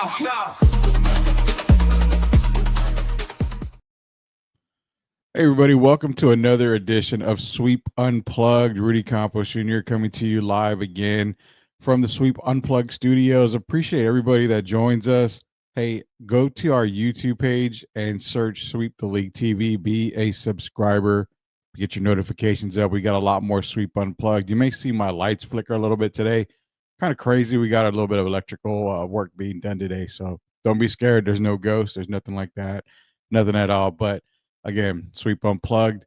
Hey everybody, welcome to another edition of Sweep Unplugged. Rudy Campos Jr. coming to you live again from the Sweep Unplugged studios. Appreciate everybody that joins us. Hey, go to our YouTube page and search Sweep the League TV. Be a subscriber. Get your notifications up. We got a lot more Sweep Unplugged. You may see my lights flicker a little bit today. Kind of crazy. We got a little bit of electrical work being done today. So don't be scared. There's no ghosts. There's nothing like that. Nothing at all. But again, Sweep Unplugged.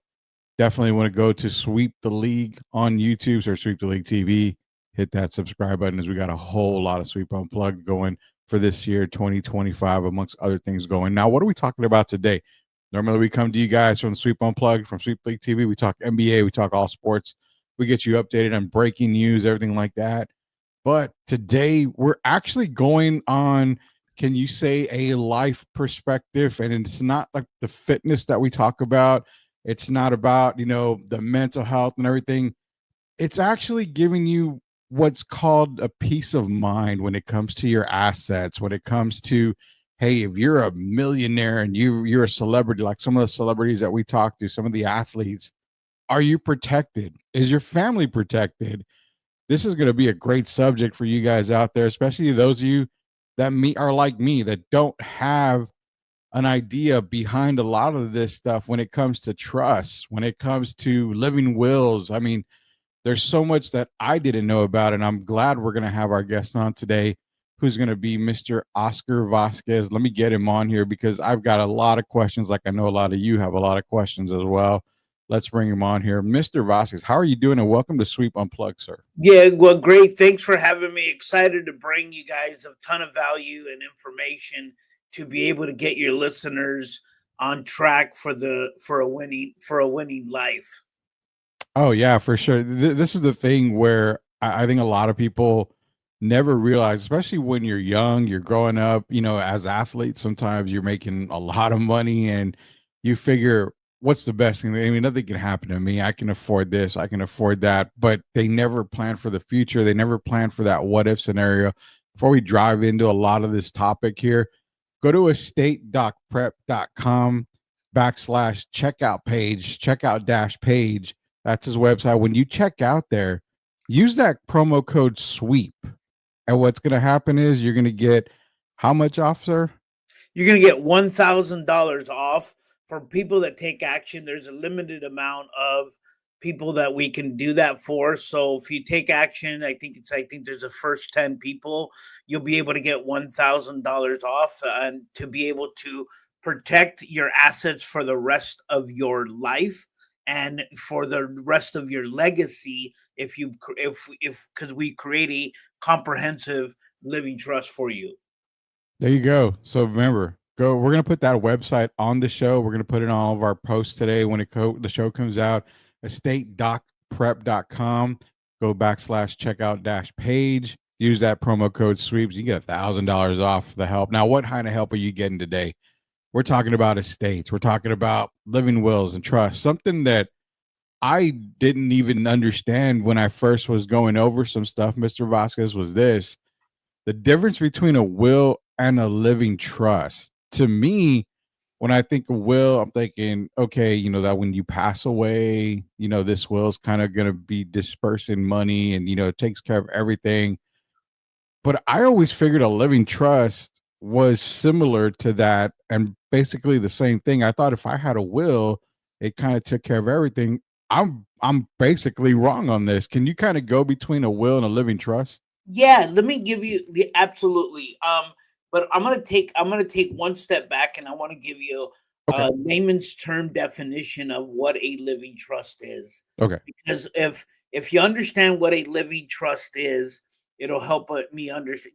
Definitely want to go to Sweep the League on YouTube or Sweep the League TV. Hit that subscribe button as we got a whole lot of Sweep Unplugged going for this year, 2025, amongst other things going. Now, what are we talking about today? Normally, we come to you guys from Sweep Unplugged, from Sweep League TV. We talk NBA, we talk all sports. We get you updated on breaking news, everything like that. But today, we're actually going on, can you say, a life perspective? And it's not like the fitness that we talk about. It's not about, the mental health and everything. It's actually giving you what's called a peace of mind when it comes to your assets, when it comes to, hey, if you're a millionaire and you're a celebrity, like some of the celebrities that we talk to, some of the athletes, are you protected? Is your family protected? This is going to be a great subject for you guys out there, especially those of you that are like me, that don't have an idea behind a lot of this stuff when it comes to trust, when it comes to living wills. I mean, there's so much that I didn't know about, and I'm glad we're going to have our guest on today, who's going to be Mr. Oscar Vasquez. Let me get him on here because I've got a lot of questions, like I know a lot of you have a lot of questions as well. Let's bring him on here. Mr. Vasquez, how are you doing? And welcome to Sweep Unplugged, sir. Yeah, well, great. Thanks for having me. Excited to bring you guys a ton of value and information to be able to get your listeners on track for a winning life. Oh yeah, for sure. This is the thing where I think a lot of people never realize, especially when you're young, you're growing up, as athletes, sometimes you're making a lot of money and you figure, what's the best thing? I mean, nothing can happen to me. I can afford this, I can afford that, but they never plan for the future. They never plan for that what if scenario. Before we dive into a lot of this topic here, go to estate.prep.com checkout dash page. That's his website. When you check out there, use that promo code SWEEP. And what's going to happen is you're going to get how much off, sir? You're going to get $1,000 off for people that take action. There's a limited amount of people that we can do that for. So if you take action, I think there's the first 10 people, you'll be able to get $1,000 off and to be able to protect your assets for the rest of your life and for the rest of your legacy if because we create a comprehensive living trust for you. There you go. So remember, we're going to put that website on the show. We're going to put it on all of our posts today when the show comes out. estate.prep.com. Go / checkout dash page. Use that promo code SWEEPS. You get $1,000 off the help. Now, what kind of help are you getting today? We're talking about estates. We're talking about living wills and trust, something that I didn't even understand when I first was going over some stuff, Mr. Vasquez, was this: the difference between a will and a living trust. To me, when I think of will, I'm thinking, okay, that when you pass away, this will is kind of going to be dispersing money and, it takes care of everything. But I always figured a living trust was similar to that and basically the same thing. I thought if I had a will, it kind of took care of everything. I'm basically wrong on this. Can you kind of go between a will and a living trust? Yeah, let me give you the absolutely. But I'm gonna take one step back and I want to give you Okay. a layman's term definition of what a living trust is. Okay. Because if you understand what a living trust is, it'll help me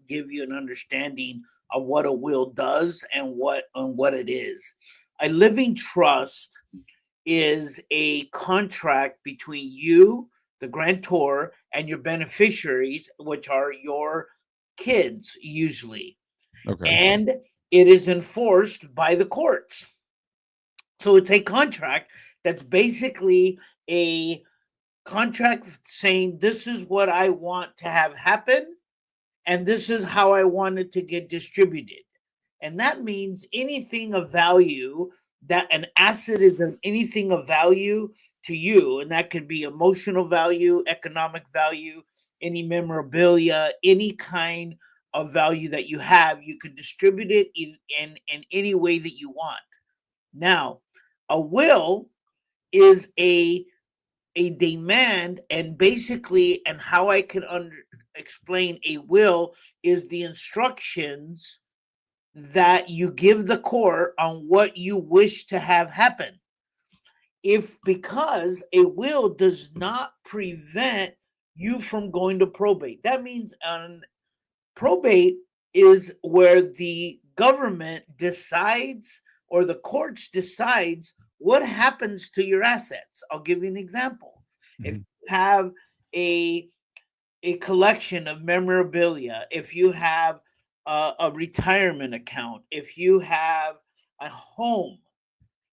give you an understanding of what a will does and what it is. A living trust is a contract between you, the grantor, and your beneficiaries, which are your kids usually. Okay. And it is enforced by the courts. So it's a contract that's basically a contract saying this is what I want to have happen, and this is how I want it to get distributed. And that means anything of value, that an asset is anything of value to you, and that could be emotional value, economic value, any memorabilia, any kind of value that you have, you could distribute it in any way that you want. Now, a will is a demand, and basically, and how I can explain a will is the instructions that you give the court on what you wish to have happen. If because a will does not prevent you from going to probate, that means probate is where the government decides, or the courts decides, what happens to your assets. I'll give you an example. If Mhm. you have a collection of memorabilia, if you have a retirement account, if you have a home,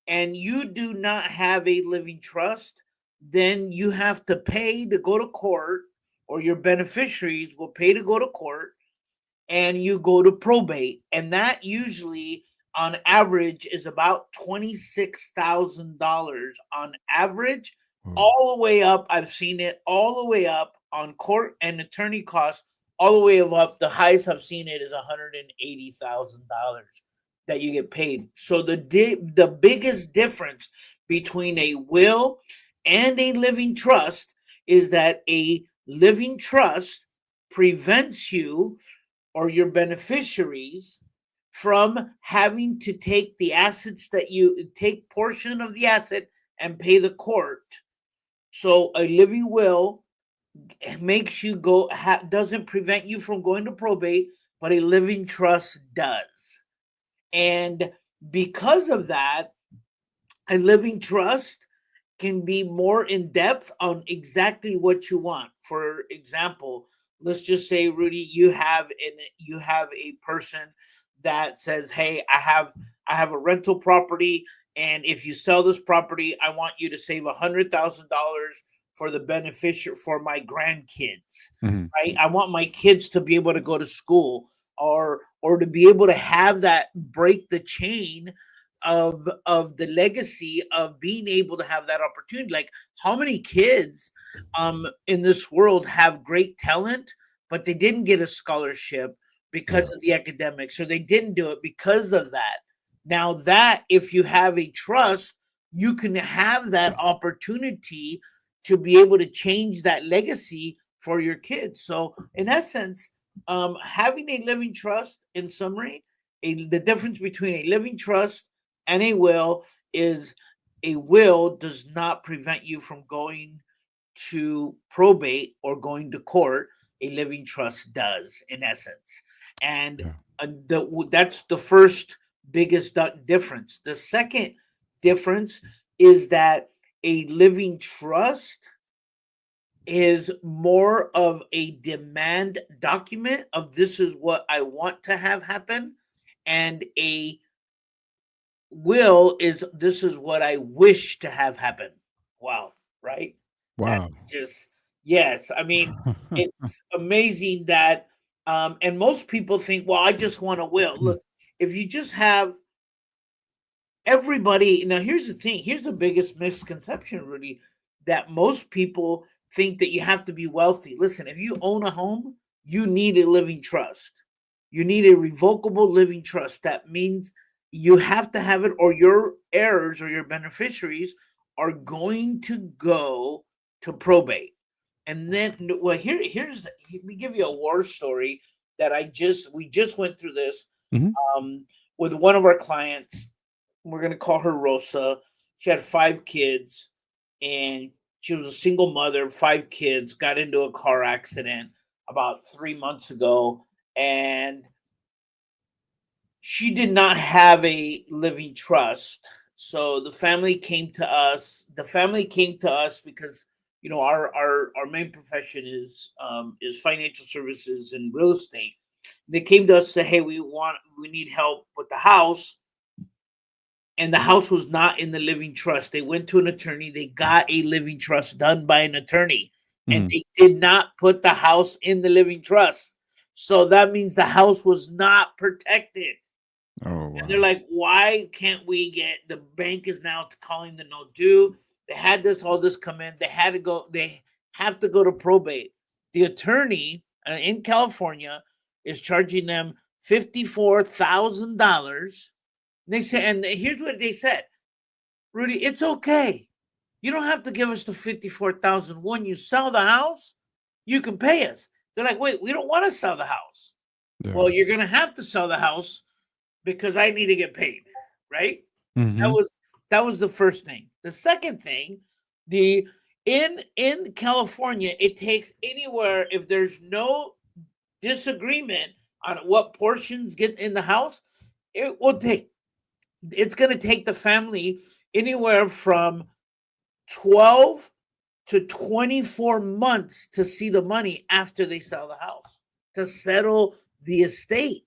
and you do not have a living trust, then you have to pay to go to court, or your beneficiaries will pay to go to court, and you go to probate. And that usually, on average, is about $26,000 on average, Oh, all the way up. I've seen it all the way up on court and attorney costs, all the way up. The highest I've seen it is $180,000 that you get paid. So the biggest difference between a will and a living trust is that a living trust prevents you, or your beneficiaries, from having to take the assets, that you take portion of the asset and pay the court. So a living will makes you go, doesn't prevent you from going to probate, but a living trust does. And because of that, a living trust can be more in depth on exactly what you want. For example, let's just say, Rudy, you have a person that says, "Hey, I have a rental property, and if you sell this property, I want you to save $100,000 for the beneficiary, for my grandkids. mhm. Right? I want my kids to be able to go to school, or to be able to have that, break the chain of the legacy of being able to have that opportunity. Like, how many kids in this world have great talent, but they didn't get a scholarship Yeah. because of the academics, or they didn't do it because of that. Now, that if you have a trust, you can have that opportunity to be able to change that legacy for your kids. So in essence, having a living trust, in summary, the difference between a living trust and a will is, a will does not prevent you from going to probate or going to court. A living trust does, in essence. And Yeah. that's the first biggest difference. The second difference is that a living trust is more of a demand document of, this is what I want to have happen, and a will is, this is what I wish to have happen. Wow, right? That's Wow. just, yes. I mean, it's amazing that and most people think, well, I just want a will. Look, if you just have everybody, now here's the thing, here's the biggest misconception, Rudy, that most people think that you have to be wealthy. Listen, if you own a home, you need a living trust. You need a revocable living trust. That means you have to have it, or your heirs or your beneficiaries are going to go to probate. And then, well, let me give you a war story that we just went through this Mhm. um, with one of our clients. We're going to call her Rosa. She had 5 kids, and she was a single mother, 5 kids, got into a car accident about 3 months ago. And she did not have a living trust. So the family came to us. The family came to us because, our main profession is financial services and real estate. They came to us, say, "Hey, we need help with the house," and the house was not in the living trust. They went to an attorney. They got a living trust done by an attorney, and Mhm. they did not put the house in the living trust. So that means the house was not protected. Oh And they're wow. like, why can't we get the bank is now calling the no due? They had all this come in. They have to go to probate. The attorney in California is charging them $54,000. They say, and here's what they said, Rudy, it's okay. You don't have to give us the 54,000 when you sell the house. You can pay us. They're like, wait, we don't want to sell the house. Yeah. Well, you're gonna have to sell the house because I need to get paid, right? That Mm-hmm. was that was the first thing. The second thing, the in California, it takes anywhere if there's no disagreement on what portions get in the house, it will take it's going to take the family anywhere from 12 to 24 months to see the money after they sell the house to settle the estate.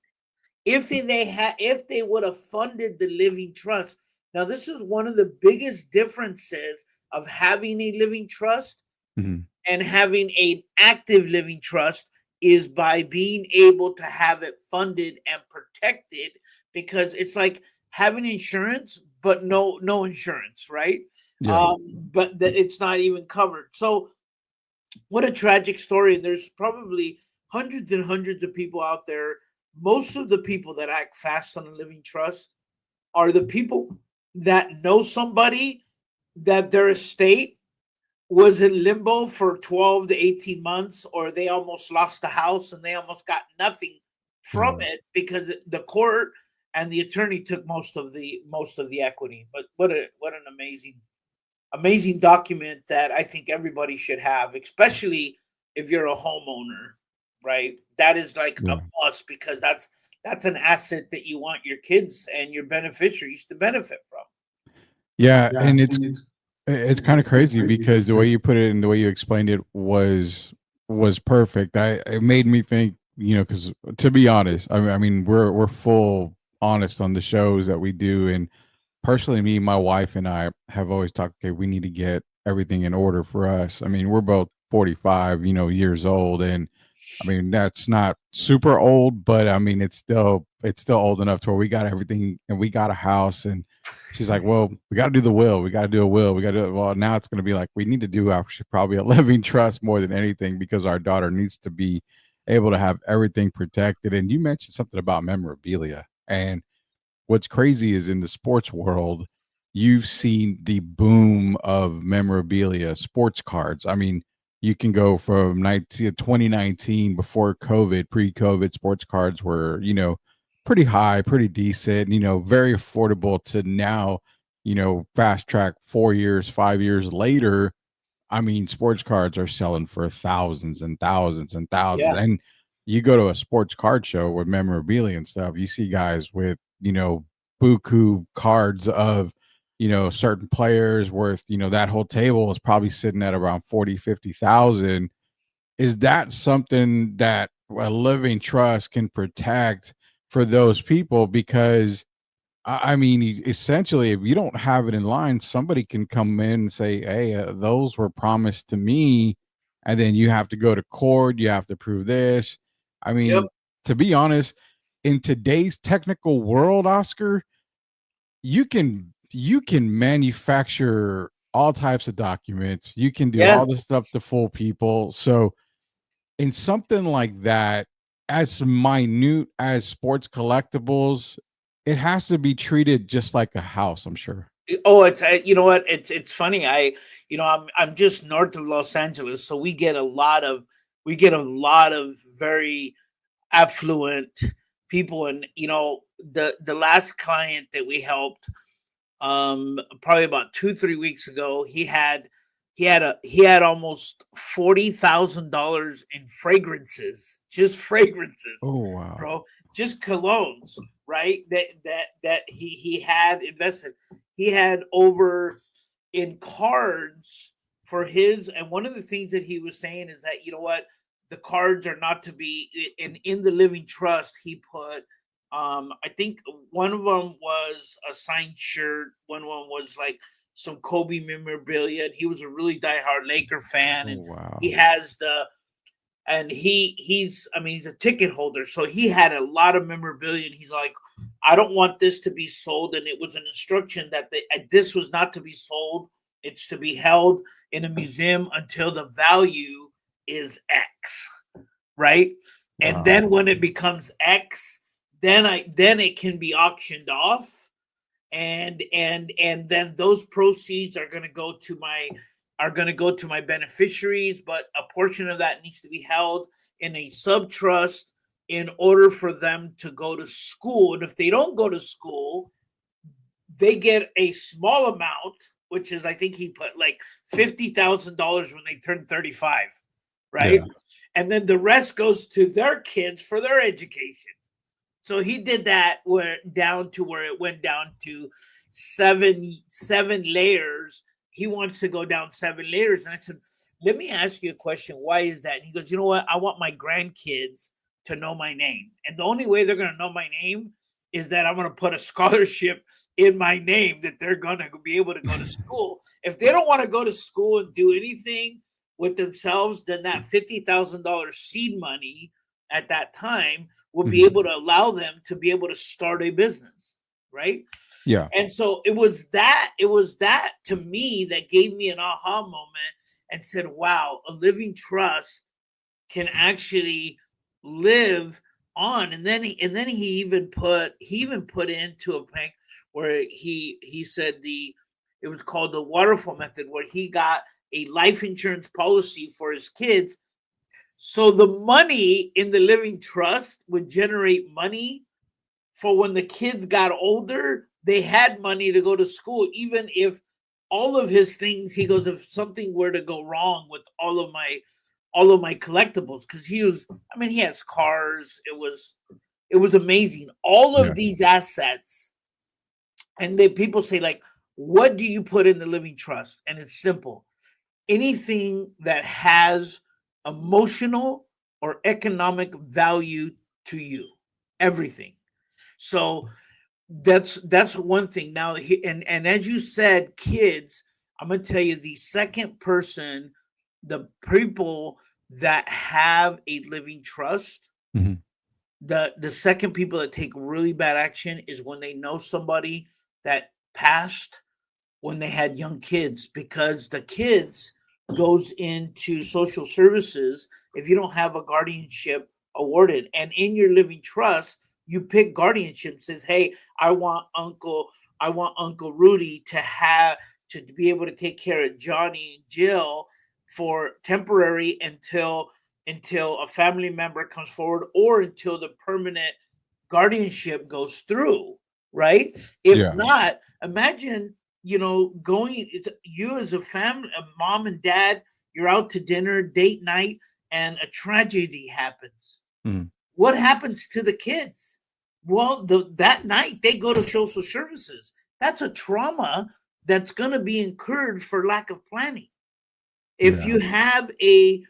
If they would have funded the living trust. Now this is one of the biggest differences of having a living trust Mm-hmm. and having an active living trust is by being able to have it funded and protected, because it's like having insurance but no insurance, right? Yeah. But that it's not even covered. So what a tragic story. And there's probably hundreds and hundreds of people out there. Most of the people that act fast on a living trust are the people that know somebody that their estate was in limbo for 12 to 18 months, or they almost lost the house and they almost got nothing from Mm. it because the court and the attorney took most of the equity. But what an amazing document that I think everybody should have, especially if you're a homeowner, right? That is like a Yeah. must, because that's an asset that you want your kids and your beneficiaries to benefit from. Yeah, and it's kind of crazy because the way you put it and the way you explained it was perfect. It made me think, because to be honest, I mean, we're full honest on the shows that we do, and personally, me, my wife, and I have always talked. Okay, we need to get everything in order for us. I mean, we're both 45, years old, and I mean that's not super old, but I mean it's still old enough to where we got everything and we got a house. And she's like, well, we got to do the will. We got to do a will. We got to do it. Well, now it's going to be like we need to do actually probably a living trust more than anything, because our daughter needs to be able to have everything protected. And you mentioned something about memorabilia, and what's crazy is in the sports world, you've seen the boom of memorabilia, sports cards. I mean, you can go from 2019 before COVID, pre-COVID, sports cards were, pretty high, pretty decent, very affordable, to now, fast track 4 years, 5 years later. I mean, sports cards are selling for thousands and thousands and thousands. Yeah. And you go to a sports card show with memorabilia and stuff, you see guys with, buku cards of, certain players worth, that whole table is probably sitting at around 40, 50,000. Is that something that a living trust can protect for those people? Because I mean, essentially, if you don't have it in line, somebody can come in and say, "Hey, those were promised to me," and then you have to go to court. You have to prove this. I Yep. mean, to be honest, in today's technical world, Oscar, you can manufacture all types of documents. You can do Yeah. all this stuff to fool people. So, in something like that, as minute as sports collectibles, it has to be treated just like a house, I'm sure. Oh, it's you know what? It's funny. I'm just north of Los Angeles, so we get a lot of very affluent people, and the last client that we helped, probably about 2 3 weeks ago, he had almost $40,000 in fragrances, just fragrances, Oh wow. bro, just colognes, right? That he had invested. He had over in cards for his, and one of the things that he was saying is that, the cards are not to be in the living trust. He put, I think one of them was a signed shirt, one of them was like some Kobe memorabilia, and he was a really diehard Laker fan, Oh and he wow. has the and he's a ticket holder, so he had a lot of memorabilia, and he's like, I don't want this to be sold, and it was an instruction that this was not to be sold. It's to be held in a museum until the value is X, right? And then when it becomes X, then it can be auctioned off, and then those proceeds are going to go to my beneficiaries, but a portion of that needs to be held in a sub trust in order for them to go to school. And if they don't go to school, they get a small amount, which is, I think he put like $50,000 when they turn 35, right? Yeah. And then the rest goes to their kids for their education. So he did that where it went down to seven layers. He wants to go down 7 layers. And I said, let me ask you a question. Why is that? And he goes, you know what? I want my grandkids to know my name. And the only way they're going to know my name is that I'm going to put a scholarship in my name that they're going to be able to go to school. If they don't want to go to school and do anything with themselves, then that $50,000 seed money at that time will be able to allow them to be able to start a business, right? Yeah. And so it was that to me that gave me an aha moment and said, wow, a living trust can actually live on. And then he even put into a bank where he said it was called the waterfall method, where he got a life insurance policy for his kids. So the money in the living trust would generate money for when the kids got older, they had money to go to school, even if all of his things, he goes, if something were to go wrong with all of my collectibles, because he has cars. It was amazing. All of these assets. And people say, like, what do you put in the living trust? And it's simple. Anything that has emotional or economic value to you, everything. So that's one thing. Now, and as you said, kids, I'm going to tell you the second person, the people that have a living trust, the second people that take really bad action is when they know somebody that passed when they had young kids, because the kids goes into social services if you don't have a guardianship awarded. And in your living trust, you pick guardianship, says, hey, I want Uncle Rudy to be able to take care of Johnny and Jill for temporary until a family member comes forward, or until the permanent guardianship goes through, right? If not, imagine, going, you as a family, a mom and dad, you're out to dinner, date night, and a tragedy happens. What happens to the kids? Well, that night they go to social services. That's a trauma that's going to be incurred for lack of planning. If you have a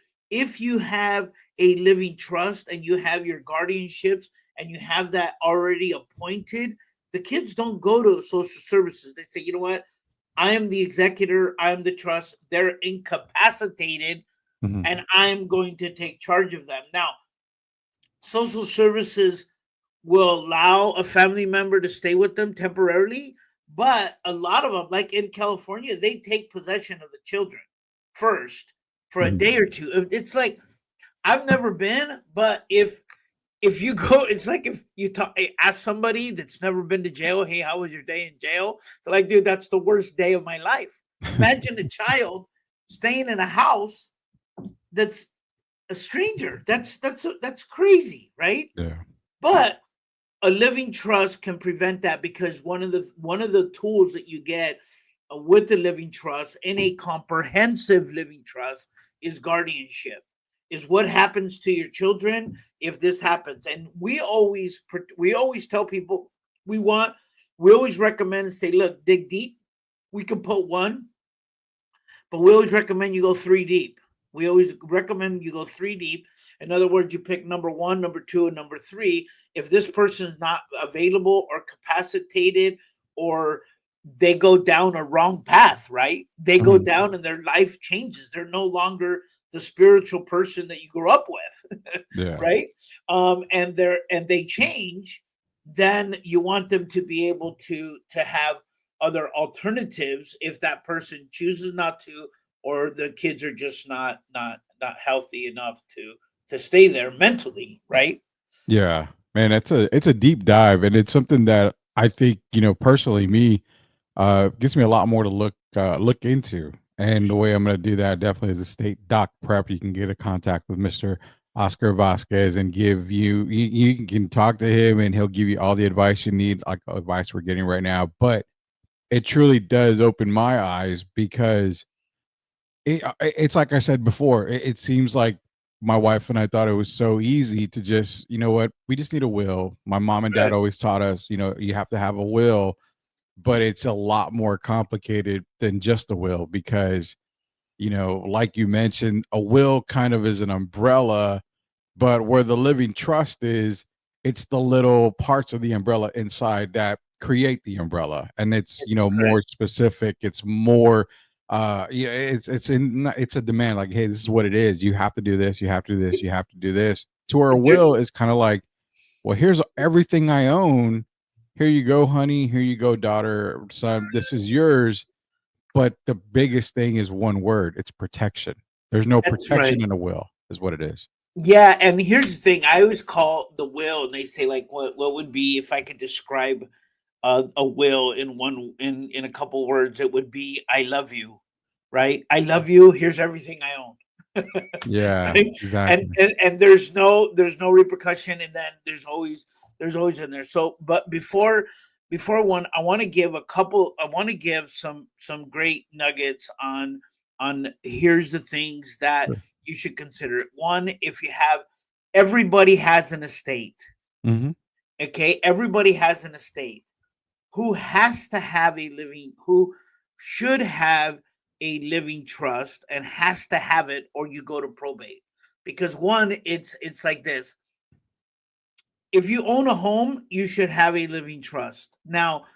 living trust and you have your guardianships and you have that already appointed, the kids don't go to social services. They say, you know what? I am the executor. I am the trust. They're incapacitated, and I'm going to take charge of them. Now, social services will allow a family member to stay with them temporarily, but a lot of them, like in California, they take possession of the children first for a day or two. It's like, I've never been, but if you go, it's like if you ask somebody that's never been to jail, hey, how was your day in jail? They're like, dude, that's the worst day of my life. Imagine a child staying in a house that's a stranger. That's crazy, right? Yeah. But a living trust can prevent that, because one of the tools that you get with the living trust, in a comprehensive living trust, is guardianship. Is what happens to your children if this happens. And we always tell people, we always recommend and say, look, dig deep. We can put one, but we always recommend you go 3 deep. We always recommend you go 3 deep. In other words, you pick number 1, number 2, and number 3. If this person is not available or capacitated, or they go down a wrong path, right? They go down and their life changes. They're no longer the spiritual person that you grew up with, Yeah. right? And they change, then you want them to be able to have other alternatives if that person chooses not to, or the kids are just not healthy enough to stay there mentally, right? Yeah. Man, it's a deep dive, and it's something that I think, personally me, gives me a lot more to look into. And the way I'm going to do that definitely is a state doc prep. You can get a contact with Mr. Oscar Vasquez and you can talk to him, and he'll give you all the advice you need, like advice we're getting right now. But it truly does open my eyes because it's like I said before, it seems like my wife and I thought it was so easy to just, you know what, we just need a will. My mom and dad Right. always taught us, you have to have a will, but it's a lot more complicated than just a will because, like you mentioned, a will kind of is an umbrella, but where the living trust is, it's the little parts of the umbrella inside that create the umbrella. And it's, It's more specific. It's more, yeah, it's a demand like, hey, this is what it is. You have to do this. You have to do this. You have to do this. To where a correct. will is kind of like, well, here's everything I own. Here you go, honey. Here you go, daughter, son. This is yours. But the biggest thing is one word. It's protection. There's no That's right. protection in a will, is what it is. Yeah, and here's the thing. I always call the will, and they say like, what would be if I could describe a will in a couple words? It would be, I love you, right? I love you. Here's everything I own, Yeah, right? And, exactly. and there's no repercussion, and then there's always in there. So, but before one, I want to give a couple. I want to give some great nuggets on here's the things that Sure. you should consider. One, if you have, everybody has an estate. Mhm. Okay, everybody has an estate. Who has to have a living? Who should have a living trust and has to have it, or you go to probate. Because one, it's like this: if you own a home, you should have a living trust. Now,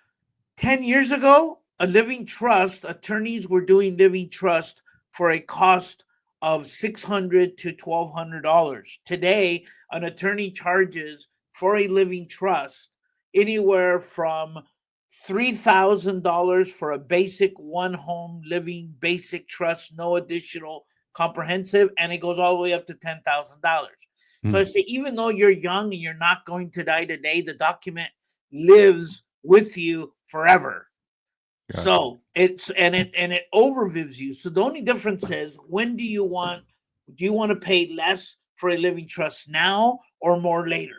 10 years ago, a living trust, attorneys were doing living trust for a cost of $600 to $1,200. Today, an attorney charges for a living trust anywhere from $3,000 for a basic one home living basic trust, no additional comprehensive, and it goes all the way up to $10,000. So I Mm, say, even though you're young and you're not going to die today, the document lives with you forever. gotcha. So it overviews you. So the only difference is, when do you want to pay less for a living trust now or more later?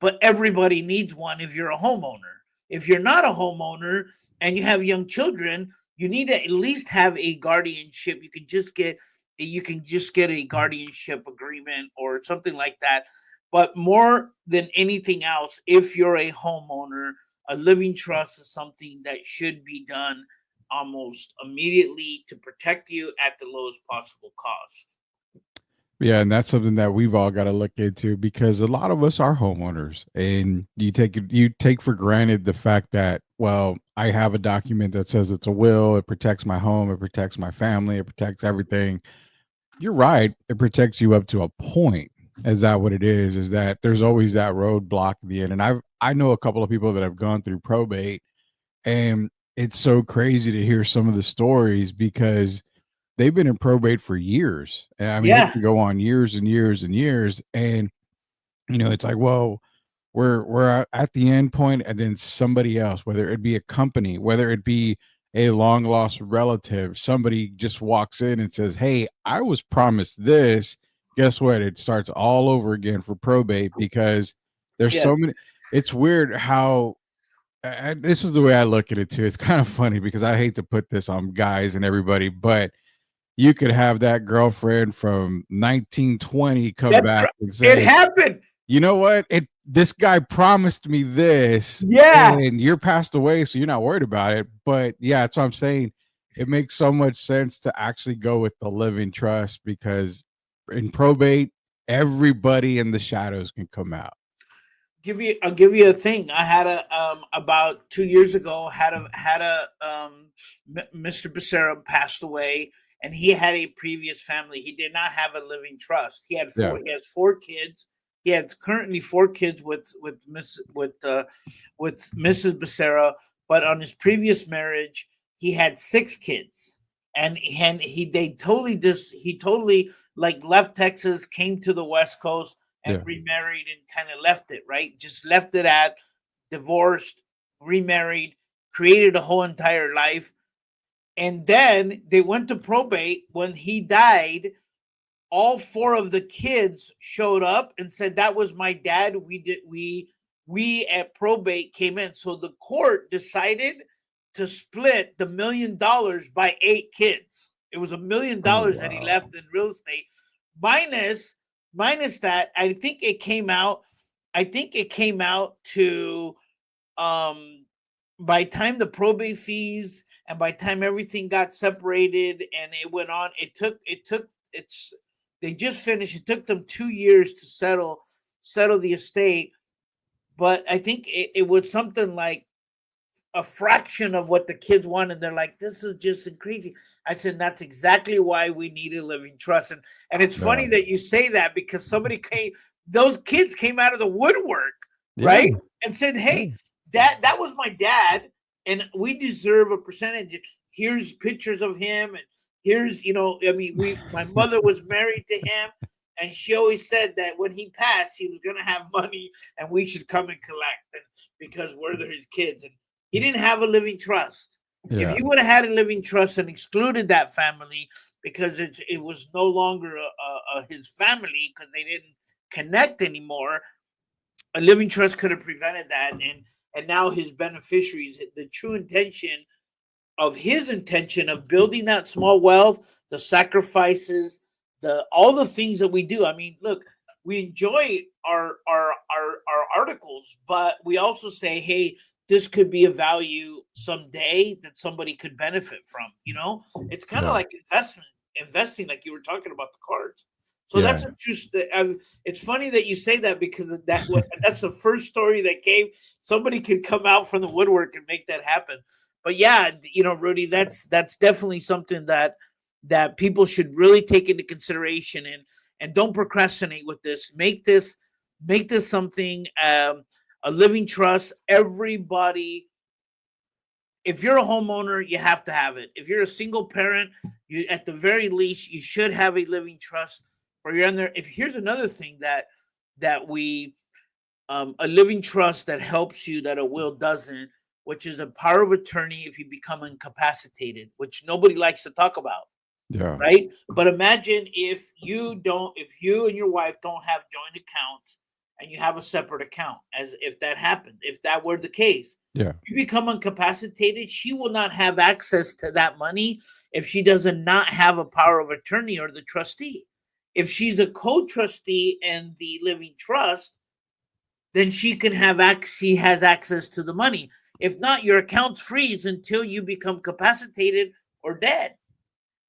But everybody needs one if you're a homeowner. If you're not a homeowner and you have young children, you need to at least have a guardianship. You can just get a guardianship agreement or something like that. But more than anything else, if you're a homeowner, a living trust is something that should be done almost immediately to protect you at the lowest possible cost. Yeah, and that's something that we've all got to look into because a lot of us are homeowners, and you take for granted the fact that, well, I have a document that says it's a will. It protects my home. It protects my family. It protects everything. You're right. It protects you up to a point. Is that what it is? Is that there's always that roadblock at the end, and I know a couple of people that have gone through probate, and it's so crazy to hear some of the stories because they've been in probate for years. I mean, it Yeah, can go on years and years and years. And, it's like, well, we're at the end point, and then somebody else, whether it be a company, whether it be a long lost relative, somebody just walks in and says, hey, I was promised this. Guess what? It starts all over again for probate because there's yeah, so many. It's weird how this is the way I look at it too. It's kind of funny because I hate to put this on guys and everybody, but you could have that girlfriend from 1920 come that's back right. and It say, happened. you know what? This guy promised me this, Yeah, and you're passed away, so you're not worried about it. But yeah, that's what I'm saying. It makes so much sense to actually go with the living trust because in probate, everybody in the shadows can come out. I'll give you a thing. I had a about 2 years ago, Mr. Becerra passed away, and he had a previous family. He did not have a living trust. He had Yeah. he has 4 kids. He has currently 4 kids with Mrs. Becerra, but on his previous marriage, he had 6 kids. And he totally like left Texas, came to the West Coast and Yeah. remarried and kind of left it, right? Just left it at divorced, remarried, created a whole entire life. And then they went to probate. When he died, all 4 of the kids showed up and said, that was my dad. We at probate came in. So the court decided to split the $1 million by 8 kids. It was $1 million that he left in real estate, minus that. I think it came out to by time the probate fees and by time everything got separated and it went on, they just finished. It took them 2 years to settle the estate, but I think it was something like a fraction of what the kids wanted. They're like, this is just crazy. I said, that's exactly why we need a living trust. And it's funny that you say that, because those kids came out of the woodwork, right? And said, hey, that was my dad, and we deserve a percentage. Here's pictures of him, and here's, my mother was married to him, and she always said that when he passed, he was going to have money, and we should come and collect, because we're his kids. And he didn't have a living trust. If he would have had a living trust and excluded that family because it was no longer his family, because they didn't connect anymore, a living trust could have prevented that. And now his beneficiaries, the true intention of building that small wealth, the sacrifices, all the things that we do. I mean, look, we enjoy our articles, but we also say, hey, this could be a value someday that somebody could benefit from. It's kind of like investing, like you were talking about the cards. So that's just. It's funny that you say that, because that's the first story that came. Somebody could come out from the woodwork and make that happen. But yeah, Rudy, that's definitely something that people should really take into consideration, and don't procrastinate with this. Make this something. A living trust. Everybody, if you're a homeowner, you have to have it. If you're a single parent, you, at the very least, you should have a living trust for your under. If here's another thing that we a living trust that helps you that a will doesn't, which is a power of attorney if you become incapacitated, which nobody likes to talk about. Yeah. Right. But imagine if you and your wife don't have joint accounts, and you have a separate account, as if that happened, if that were the case, you become incapacitated, she will not have access to that money if she does not have a power of attorney or the trustee. If she's a co-trustee in the living trust, then she has access to the money. If not, your account freeze until you become capacitated or dead.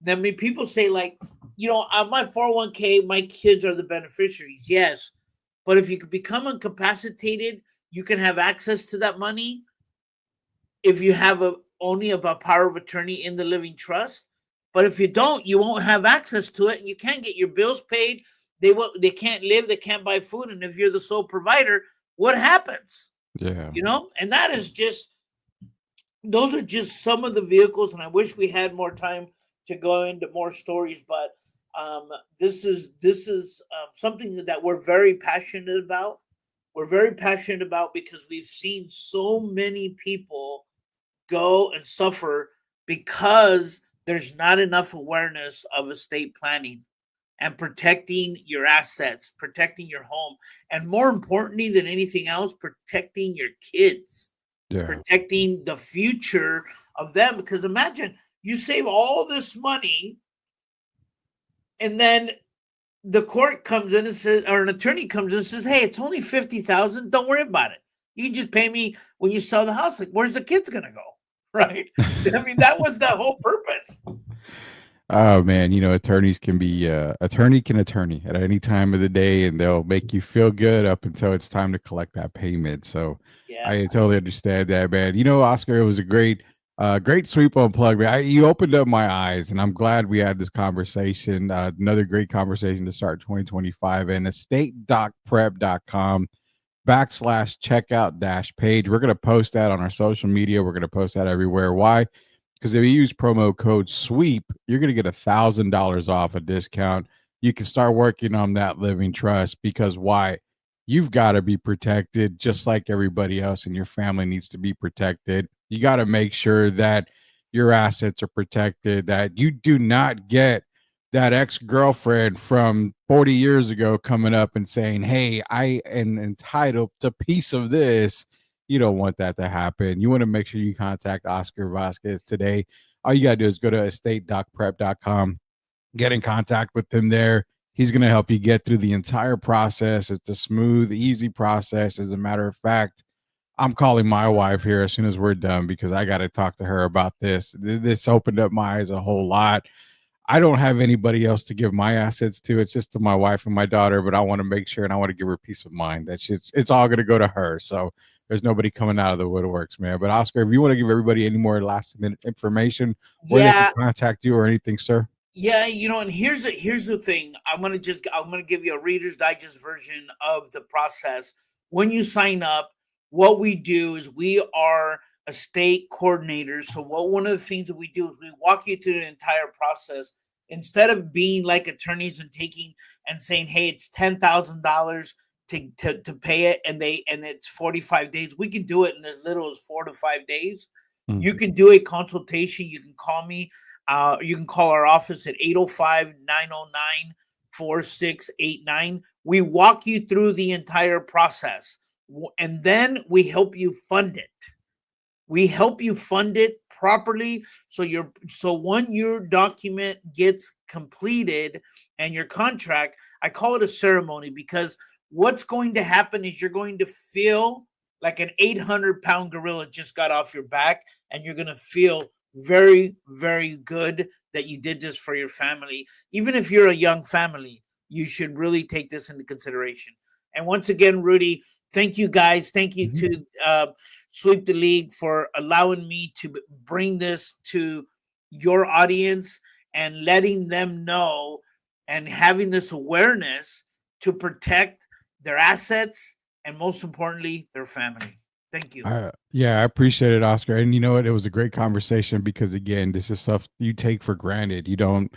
Then people say, like, on my 401k, my kids are the beneficiaries. Yes. But if you could become incapacitated, you can have access to that money if you have only a power of attorney in the living trust. But if you don't, you won't have access to it, and you can't get your bills paid. They can't live, they can't buy food, and if you're the sole provider, what happens? Yeah. And that is just. Those are just some of the vehicles, and I wish we had more time to go into more stories, but. This is something that we're very passionate about. We're very passionate about because we've seen so many people go and suffer because there's not enough awareness of estate planning and protecting your assets, protecting your home, and more importantly than anything else, protecting your kids, protecting the future of them. Because imagine you save all this money, and then the court comes in and says, or an attorney comes in and says, hey, it's only $50,000. Don't worry about it. You can just pay me when you sell the house. Like, where's the kids going to go? Right. I mean, that was the whole purpose. Oh man, attorneys can be attorney at any time of the day, and they'll make you feel good up until it's time to collect that payment. So I totally understand that, man. Oscar, it was a great Great sweep unplugged. You opened up my eyes, and I'm glad we had this conversation. Another great conversation to start 2025. And estate.prep.com/checkout dash page. We're going to post that on our social media. We're going to post that everywhere. Why? Because if you use promo code SWEEP, you're going to get $1,000 off a discount. You can start working on that living trust because why? You've got to be protected just like everybody else, and your family needs to be protected. You got to make sure that your assets are protected, that you do not get that ex-girlfriend from 40 years ago coming up and saying, hey, I am entitled to a piece of this. You don't want that to happen. You want to make sure you contact Oscar Vasquez today. All you got to do is go to estate.prep.com, get in contact with him there. He's going to help you get through the entire process. It's a smooth, easy process. As a matter of fact, I'm calling my wife here as soon as we're done because I got to talk to her about this. This opened up my eyes a whole lot. I don't have anybody else to give my assets to. It's just to my wife and my daughter, but I want to make sure and I want to give her peace of mind that it's all going to go to her. So there's nobody coming out of the woodworks, man. But Oscar, if you want to give everybody any more last minute information, where they can contact you or anything, sir. Yeah, and here's the thing. I'm gonna give you a Reader's Digest version of the process. When you sign up, what we do is we are estate coordinators. So one of the things that we do is we walk you through the entire process. Instead of being like attorneys and taking and saying, hey, it's $10,000 to pay it, and it's 45 days. We can do it in as little as 4 to 5 days. Mm-hmm. You can do a consultation. You can call me. You can call our office at 805-909-4689. We walk you through the entire process, and then we help you fund it. We help you fund it properly. So when your document gets completed and your contract, I call it a ceremony, because what's going to happen is you're going to feel like an 800-pound gorilla just got off your back, and you're going to feel very, very good that you did this for your family. Even if you're a young family, you should really take this into consideration. And once again, Rudy, thank you guys. Thank you to Sweep the League for allowing me to bring this to your audience and letting them know and having this awareness to protect their assets and, most importantly, their family. Thank you. Yeah, I appreciate it, Oscar. And you know what? It was a great conversation because, again, this is stuff you take for granted. You don't,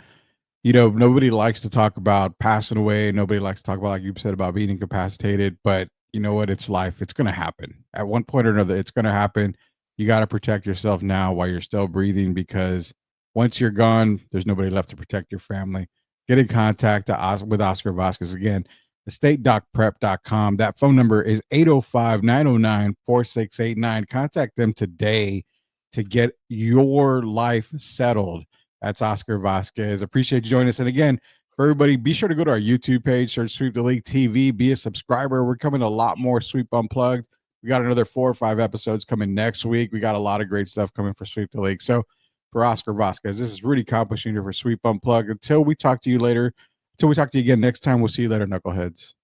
nobody likes to talk about passing away. Nobody likes to talk about, like you said, about being incapacitated. But you know what? It's life. It's going to happen. At one point or another, it's going to happen. You got to protect yourself now while you're still breathing, because once you're gone, there's nobody left to protect your family. Get in contact with Oscar Vasquez. Again, estate.prep.com. That phone number is 805-909-4689. Contact them today to get your life settled. That's Oscar Vasquez. Appreciate you joining us. And again, for everybody, be sure to go to our YouTube page, search Sweep the League TV, be a subscriber. We're coming a lot more Sweep Unplugged. We got another 4 or 5 episodes coming next week. We got a lot of great stuff coming for Sweep the League. So for Oscar Vasquez, this is Rudy Campos Jr. for Sweep Unplugged. Until we talk to you again next time, we'll see you later, knuckleheads.